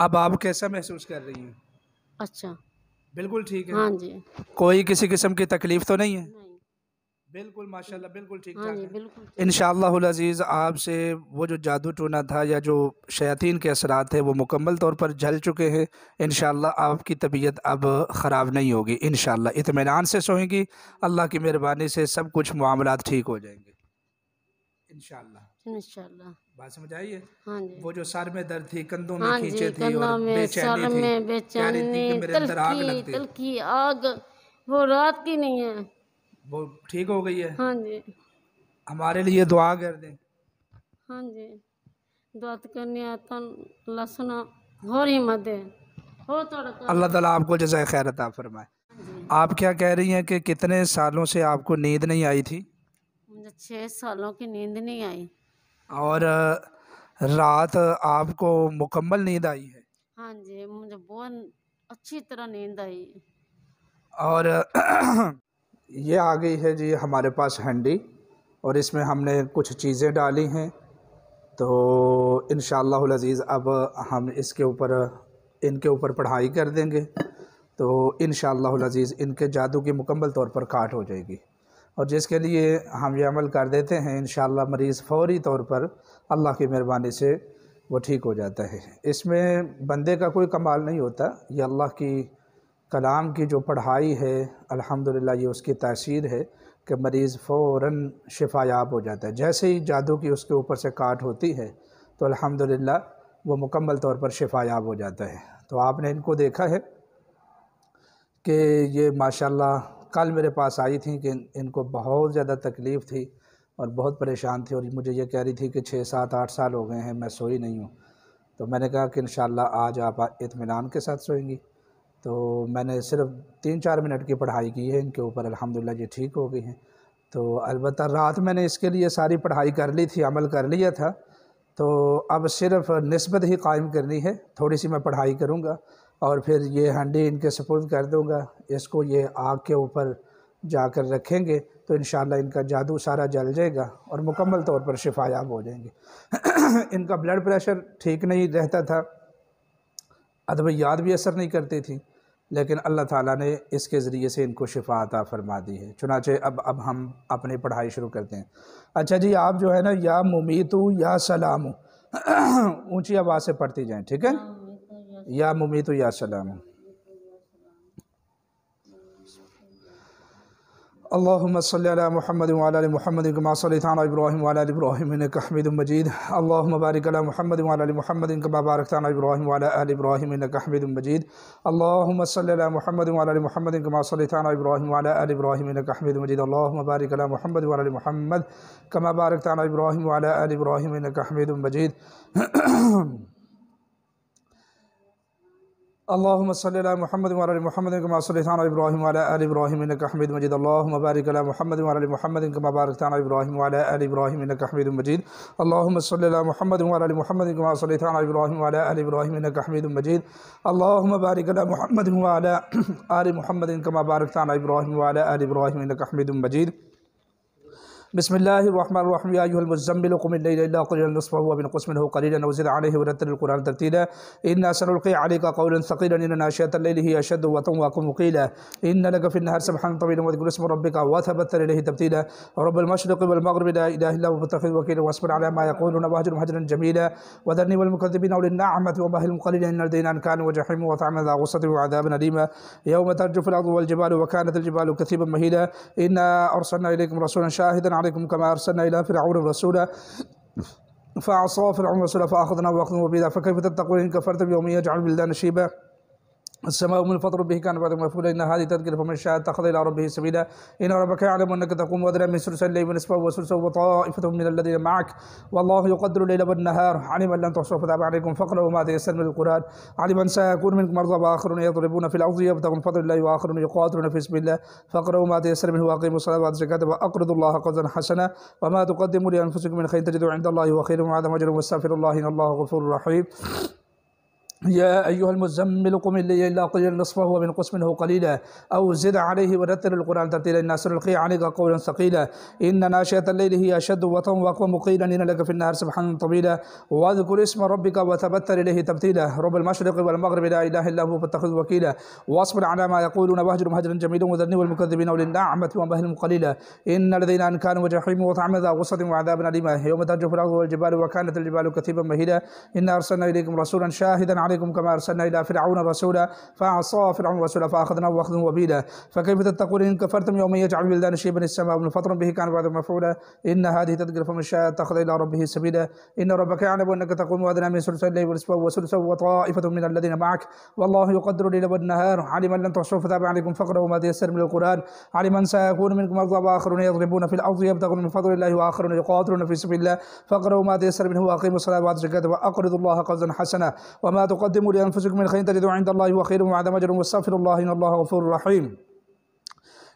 اب آپ کیسا محسوس کر رہی ہیں؟ اچھا بالکل ٹھیک ہے؟ ہاں جی کوئی کسی قسم کی تکلیف تو نہیں ہے؟ نہیں بالکل ماشاءاللہ بالکل ٹھیک ہاں ٹھاک جی ہے بالکل انشاءاللہ العزیز۔ آپ سے وہ جو جادو ٹونا تھا یا جو شیاطین کے اثرات تھے وہ مکمل طور پر جل چکے ہیں۔ انشاءاللہ آپ کی طبیعت اب خراب نہیں ہوگی، انشاءاللہ اطمینان سے سوئیں گی، اللہ کی مہربانی سے سب کچھ معاملات ٹھیک ہو جائیں گے انشاءاللہ۔ انشاءاللہ بات سمجھ آئی ہے؟ ہاں جی وہ جو سر میں درد تھی، کندھوں میں ہاں جی کھینچے تھی اور کندھوں بے میں چینی سر تھی، میں بے کہہ رہی تھی چینی کہ میرے اندر آگ تلخی لگتی ہے، تلخی آگ وہ رات کی نہیں ہے۔ وہ ٹھیک ہو گئی ہے؟ ہاں جی ہمارے لیے دعا کر دیں۔ ہاں جی دعا کرنی آتا اللہ سنا اور ہمت دے ہو تھوڑا کر اللہ تعالیٰ آپ کو جزائے خیر عطا فرمائے۔ جی آپ کیا کہہ رہی ہیں کہ کتنے سالوں سے آپ کو نیند نہیں آئی تھی مجھے 6 سالوں کی نیند نہیں آئی۔ اور رات آپ کو مکمل نیند آئی ہے؟ ہاں جی مجھے بہت اچھی طرح نیند آئی۔ اور یہ آ گئی ہے جی ہمارے پاس ہنڈی، اور اس میں ہم نے کچھ چیزیں ڈالی ہیں، تو انشاءاللہ العزیز اب ہم ان کے اوپر پڑھائی کر دیں گے، تو انشاءاللہ العزیز ان کے جادو کی مکمل طور پر کاٹ ہو جائے گی، اور جس کے لیے ہم یہ عمل کر دیتے ہیں انشاءاللہ مریض فوری طور پر اللہ کی مہربانی سے وہ ٹھیک ہو جاتا ہے۔ اس میں بندے کا کوئی کمال نہیں ہوتا، یہ اللہ کی کلام کی جو پڑھائی ہے الحمدللہ یہ اس کی تاثیر ہے کہ مریض فوراً شفا یاب ہو جاتا ہے۔ جیسے ہی جادو کی اس کے اوپر سے کاٹ ہوتی ہے تو الحمدللہ وہ مکمل طور پر شفا یاب ہو جاتا ہے۔ تو آپ نے ان کو دیکھا ہے کہ یہ ماشاءاللہ کل میرے پاس آئی تھیں کہ ان کو بہت زیادہ تکلیف تھی اور بہت پریشان تھی، اور مجھے یہ کہہ رہی تھی کہ 6 7 8 سال ہو گئے ہیں میں سوئی نہیں ہوں۔ تو میں نے کہا کہ انشاءاللہ آج آپ اطمینان کے ساتھ سوئیں گی، تو میں نے صرف 3 4 منٹ کی پڑھائی کی ہے ان کے اوپر، الحمدللہ یہ ٹھیک ہو گئی ہیں۔ تو البتہ رات میں نے اس کے لیے ساری پڑھائی کر لی تھی، عمل کر لیا تھا، تو اب صرف نسبت ہی قائم کرنی ہے، تھوڑی سی میں پڑھائی کروں گا اور پھر یہ ہنڈی ان کے سپرد کر دوں گا، اس کو یہ آگ کے اوپر جا کر رکھیں گے تو انشاءاللہ ان کا جادو سارا جل جائے گا اور مکمل طور پر شفا یاب ہو جائیں گے۔ ان کا بلڈ پریشر ٹھیک نہیں رہتا تھا، ادویات بھی اثر نہیں کرتی تھی، لیکن اللہ تعالیٰ نے اس کے ذریعے سے ان کو شفا عطا فرما دی ہے۔ چنانچہ اب ہم اپنی پڑھائی شروع کرتے ہیں۔ اچھا جی آپ جو ہے نا یا ممیتو یا سلامو اونچی آواز سے پڑھتی جائیں، ٹھیک ہے؟ یا ممیتو یا سلامو۔ اللہم صلی علی محمد وعلی آل محمد کما صلیت علی ابراہیم وعلی آل ابراہیم انک حمید مجید۔ اللہم بارک علی محمد وعلی آل محمد کما بارکت علی ابراہیم وعلی آل ابراہیم انک حمید مجید۔ اللہم صلی علی محمد وعلی آل محمد کما صلیت علی ابراہیم وعلی آل ابراہیم انک حمید مجید۔ اللہم بارک علی محمد وعلی آل محمد کما بارکت علی ابراہیم وعلی آل ابراہیم انک حمید مجید۔ اللہم صلی علی محمد وعلی آل محمد کما صلیت علی ابراہیم وعلی آل ابراہیم انک حمید مجید۔ اللہم بارک علی محمد وعلی آل محمد کما بارکت علی ابراہیم وعلی آل ابراہیم انک حمید مجید۔ اللہم صلی علی محمد وعلی آل محمد کما صلیت علی ابراہیم وعلی آل ابراہیم انک حمید مجید۔ اللہم بارک علی محمد وعلی آل محمد کما بارکت علی ابراہیم وعلی آل ابراہیم انک حمید مجید۔ بسم اللہ الرحمن الرحیم یا ایھا المزمل قم اللیل الا قلیلا نصفہ وانقص منہ قلیلا او زد علیہ ورتل القرآن ترتیلا انا سنلقی علیک قولا ثقیلا ان ناشئۃ اللیل ہی اشد وطئا واقوم قیلا ان لک فی النہار سبحا طویلا واذکر اسم ربک وتبتل الیہ تبتیلا رب المشرق والمغرب لا الہ الا هو فاتخذه وکیلا واصبر علی ما یقولون واہجرهم هجرا جمیلا وذرنی والمکذبین اولی النعمة ومهلهم قلیلا ان لدینا انکالا وجحیما وطعاما ذا غصة وعذابا أليما یوم ترجف الارض والجبال وكانت الجبال كثیبا مهیلا انا ارسلنا الیکم رسولا شاہدا علیکم كما ارسلنا إلى فرعون رسولا فعصى فرعون رسولا فأخذناه وأخذا وبيلا فكيف تتقون إن كفرتم بيوم يجعل الولدان شيبا السماء منفطر به كان بعد مفعولا إن هذه تذكرة فمن شاء اتخذ إلى ربه سبيلا إن ربك يعلم أنك تقوم أدنى من ثلثي الليل ونصفه وثلثه وطائفة من الذين معك والله يقدر الليل والنهار علم أن لن تحصوا فتاب عليكم فاقرؤوا ما تيسر من القرآن علم أن سيكون منكم مرضى وآخرون يضربون في الأرض يبتغون من فضل الله وآخرون يقاتلون في سبيل الله فاقرؤوا ما تيسر منه وأقيموا الصلاة وآتوا الزكاة وأقرضوا الله قرضا حسنا وما تقدموا لأنفسكم من خير تجدوه عند الله وخير وأعظم أجرا واستغفروا الله إن الله غفور رحيم۔ يا أيها المزمل قم الليل إلا قليلا نصفه وانقص منه قليلا أو زد عليه ورتل القرآن ترتيلا إنا سنلقي عليك قولا ثقيلا إن ناشئة الليل هي أشد وطئا وأقوم قيلا إن لك في النهار سبحا طويلا واذكر اسم ربك وتبتل إليه تبتيلا رب المشرق والمغرب لا إله إلا هو فاتخذه وكيلا واصبر على ما يقولون واهجرهم هجرا جميلا وذرني والمكذبين أولي النعمة ومهلهم قليلا إن الذين أن كانوا وجحيم وطعم ذا غصة وعذاب أليما يوم ترجف الأرض والجبال وكانت الجبال كثيبا مهيلا إنا أرسلنا إليكم رسولا شاهدا عليكم كما أرسلنا إلى فرعون رسولا فعصى فرعون رسولا فأخذناه وأخذا وبيلا فكيف تتقون إن كفرتم يوم يجعل الولدان شيبا السماء من فطر به كان بعد مفعولا إن هذه تذكرة فمن شاء اتخذ إلى ربه سبيلا إن ربك يعلم أنك تقوم أدنى من ثلثي الليل ونصفه وثلثه وطائفة من الذين معك والله يقدر الليل والنهار علم أن لن تحصوا فتاب عليكم فاقرؤوا ما تيسر من القرآن علم أن سيكون منكم مرضى وآخرون يضربون في الأرض يبتغون من فضل الله وآخرون يقاتلون في سبيل الله فاقرؤوا ما تيسر منه وأقيموا الصلاة وآتوا الزكاة وأقرضوا الله قرضا حسنا وما تقدموا لأنفسكم من خير تجدوا عند الله وخير وعدم أجر واستغفر الله إن الله غفور رحيم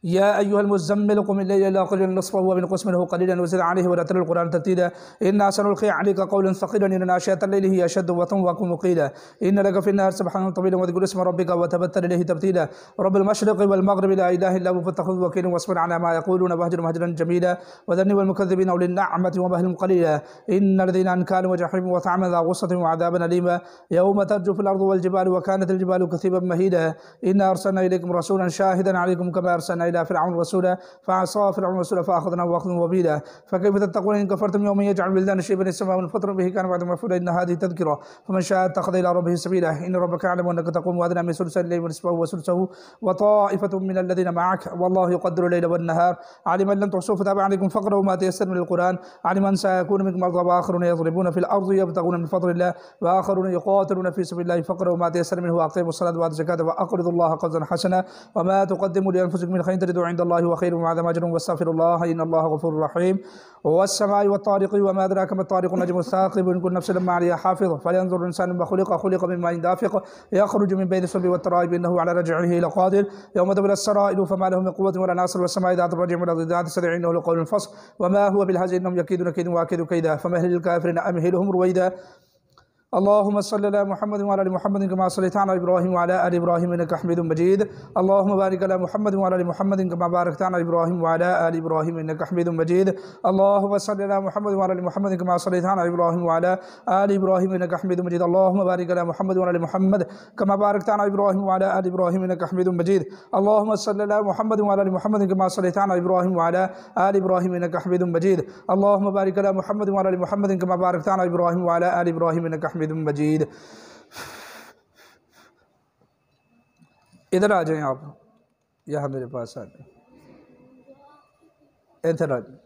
يا أيها المزمل قم الليل إلا قليلا نصفه وانقص منه قليلا وزد عليه ورتل القرآن ترتيلا إنا سنلقي عليك قولا ثقيلا إن ناشئة الليل هي أشد وطئا وأقوم قيلا إن لك في النهار سبحا طويلا واذكر اسم ربك وتبتل إليه تبتيلا رب المشرق والمغرب لا إله إلا هو فاتخذه وكيلا واصبر على ما يقولون واهجرهم هجرا جميلا وذرني والمكذبين أولي النعمة ومهلهم قليلا إن الذين أن كانوا وجحيم وطعم ذا غصة وعذابا أليما يوم ترجف الأرض والجبال وكانت الجبال كثيبا مهيلا إنا أرسلنا إليكم رسولا شاهدا عليكم كما أرسلنا إلى فرعون رسولا فعصى فرعون رسولا فأخذناه وأخذا وبيلا فكيف تتقون إن كفرتم يوم يجعل الولدان شيبا السماء من فطر به كان بعد مفعولا إن هذه تذكرة فمن شاء اتخذ إلى ربه سبيلا إن ربك يعلم أنك تقوم أدنى من ثلثي الليل ونصفه وثلثه وطائفة من الذين معك والله يقدر الليل والنهار علم أن لن تحصوا فتاب عليكم فاقرؤوا ما تيسر من القرآن علم أن سيكون منكم مرضى وآخرون يضربون في الأرض يبتغون من فضل الله وآخرون يقاتلون في سبيل الله فاقرؤوا ما تيسر منه وأقيموا الصلاة وآتوا الزكاة وأقرضوا الله قرضا حسنا وما تقدموا لأنفسكم من خير تجدوا عند الله وخير وعدم أجر واستغفر الله إن الله غفور رحيم والسماء والطارق وما أدراك ما الطارق النجم الثاقب إن كل نفس لما عليها حافظ فلينظر الإنسان مما خلق من ماء دافق يخرج من بين الصلب والترائب إنه على رجعه لقادر يوم تبلى السرائر فما له من قوة ولا ناصر والسماء ذات الرجع والأرض ذات الصدع إنه لقول الفصل وما هو بالهزل إنهم يكيدون كيدا وأكيد كيدا فمهل الكافرين أمهلهم رويدا اللهم صل على محمد وعلى ال محمد كما صليت على ابراهيم وعلى ال ابراهيم انك حميد مجيد اللهم بارك على محمد وعلى ال محمد كما باركت على ابراهيم وعلى ال ابراهيم انك حميد مجيد اللهم صل على محمد وعلى ال محمد كما صليت على ابراهيم وعلى ال ابراهيم انك حميد مجيد اللهم بارك على محمد وعلى ال محمد كما باركت على ابراهيم وعلى ال ابراهيم انك حميد مجيد اللهم صل على محمد وعلى ال محمد كما صليت على ابراهيم وعلى ال ابراهيم انك حميد مجيد اللهم بارك على محمد وعلى ال محمد كما باركت على ابراهيم وعلى ال ابراهيم انك حميد مجيد ادھر آ جائیں آپ یہاں میرے پاس آ جائیں ادھر آ جائیں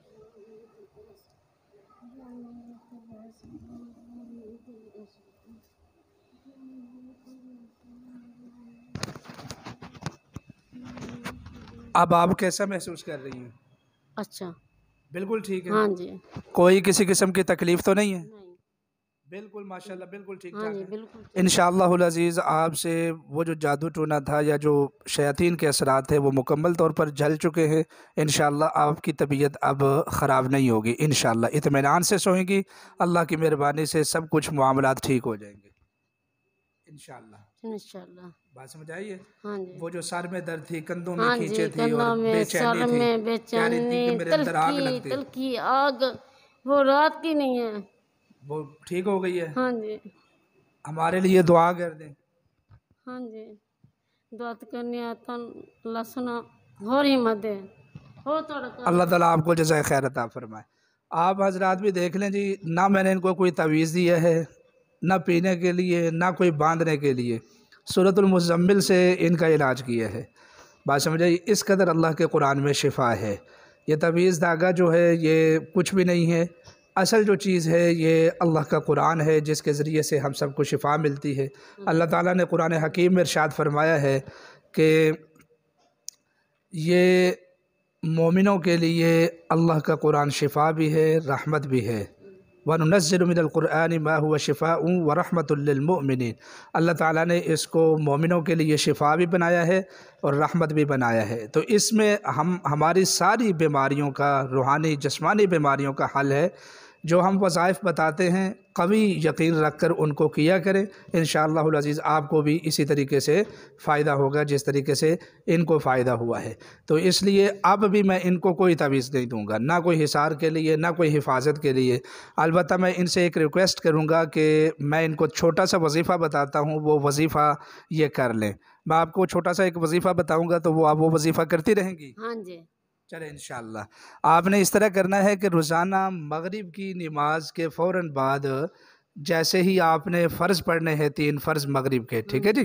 اب آپ کیسا محسوس کر رہی ہیں؟ اچھا بالکل ٹھیک ہے؟ ہاں جی کوئی کسی قسم کی تکلیف تو نہیں ہے؟ نہیں بالکل ماشاءاللہ بالکل ٹھیک ہاں ٹھاک جی ہے بالکل انشاءاللہ العزیز آپ سے وہ جو جادو ٹونا تھا یا جو شیاطین کے اثرات تھے وہ مکمل طور پر جل چکے ہیں انشاءاللہ آپ کی طبیعت اب خراب نہیں ہوگی انشاءاللہ اطمینان سے سوئیں گی اللہ کی مہربانی سے سب کچھ معاملات ٹھیک ہو جائیں گے انشاءاللہ انشاءاللہ بات سمجھ آئی ہے ہاں جی وہ جو سر میں درد تھی کندھوں میں ہاں کھینچے جی تھی کندھوں اور میں سر میں بے چینی تھی کہ بے میرے اندر آگ چینی لگتی ہے تلخی آگ وہ رات کی نہیں ہے وہ ٹھیک ہو گئی ہے ہاں جی ہمارے لیے دعا کر دیں ہاں جی دعا کرنی آتا اللہ سنا اور ہمت دے ہو تھوڑا اللہ تعالیٰ آپ کو جزائے خیر عطا فرمائے آپ حضرات بھی دیکھ لیں جی نہ میں نے ان کو کوئی تعویذ دیا ہے نہ پینے کے لیے نہ کوئی باندھنے کے لیے سورۃ المزمل سے ان کا علاج کیا ہے بات سمجھے اس قدر اللہ کے قرآن میں شفا ہے یہ تعویذ دھاگا جو ہے یہ کچھ بھی نہیں ہے اصل جو چیز ہے یہ اللہ کا قرآن ہے جس کے ذریعے سے ہم سب کو شفا ملتی ہے اللہ تعالیٰ نے قرآن حکیم میں ارشاد فرمایا ہے کہ یہ مومنوں کے لیے اللہ کا قرآن شفا بھی ہے رحمت بھی ہے وَنُنَزِّلُ مِنَ الْقُرْآنِ مَا هُوَ شِفَاءٌ وَرَحْمَةٌ لِّلْمُؤْمِنِينَ اللہ تعالیٰ نے اس کو مومنوں کے لیے شفا بھی بنایا ہے اور رحمت بھی بنایا ہے تو اس میں ہماری ساری بیماریوں کا روحانی جسمانی بیماریوں کا حل ہے جو ہم وظائف بتاتے ہیں قوی یقین رکھ کر ان کو کیا کریں، انشاءاللہ العزیز آپ کو بھی اسی طریقے سے فائدہ ہوگا جس طریقے سے ان کو فائدہ ہوا ہے۔ تو اس لیے اب بھی میں ان کو کوئی تعویذ نہیں دوں گا، نہ کوئی حصار کے لیے نہ کوئی حفاظت کے لیے۔ البتہ میں ان سے ایک ریکویسٹ کروں گا کہ میں ان کو چھوٹا سا وظیفہ بتاتا ہوں، وہ وظیفہ یہ کر لیں۔ میں آپ کو چھوٹا سا ایک وظیفہ بتاؤں گا تو آپ وہ وظیفہ کرتی رہیں گی؟ ہاں جی۔ چلیں انشاءاللہ آپ نے اس طرح کرنا ہے کہ روزانہ مغرب کی نماز کے فوراً بعد جیسے ہی آپ نے فرض پڑھنے ہیں 3 فرض مغرب کے، ٹھیک ہے جی،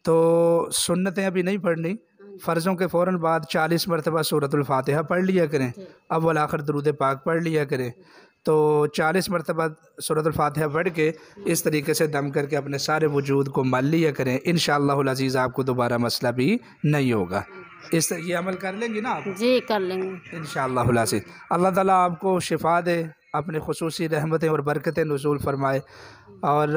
تو سنتیں ابھی نہیں پڑھنی، فرضوں کے فوراً بعد 40 مرتبہ سورۃ الفاتحہ پڑھ لیا کریں، اول آخر درود پاک پڑھ لیا کریں۔ تو 40 مرتبہ سورۃ الفاتحہ پڑھ کے اس طریقے سے دم کر کے اپنے سارے وجود کو مل لیا کریں، انشاءاللہ العزیز آپ کو دوبارہ مسئلہ بھی نہیں ہوگا۔ یہ عمل کر لیں گی نا آپ؟ جی کر لیں گے انشاءاللہ العزیز۔ اللہ تعالیٰ آپ کو شفا دے، اپنے خصوصی رحمتیں اور برکتیں نزول فرمائے، اور